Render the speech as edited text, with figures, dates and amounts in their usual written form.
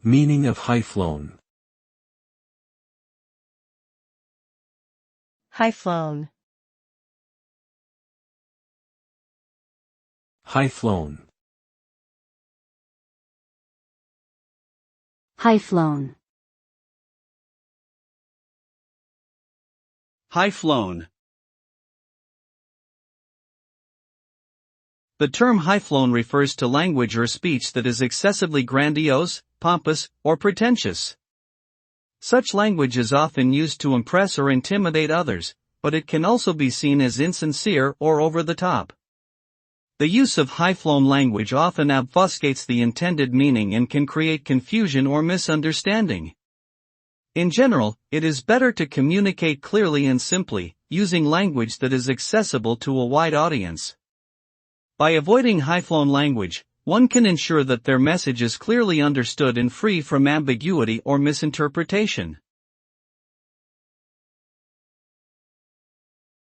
Meaning of high-flown. High-flown. High-flown. High-flown. High-flown. The term high-flown refers to language or speech that is excessively grandiose, pompous, or pretentious. Such language is often used to impress or intimidate others, but it can also be seen as insincere or over the top. The use of high-flown language often obfuscates the intended meaning and can create confusion or misunderstanding. In general, it is better to communicate clearly and simply, using language that is accessible to a wide audience. By avoiding high-flown language, one can ensure that their message is clearly understood and free from ambiguity or misinterpretation.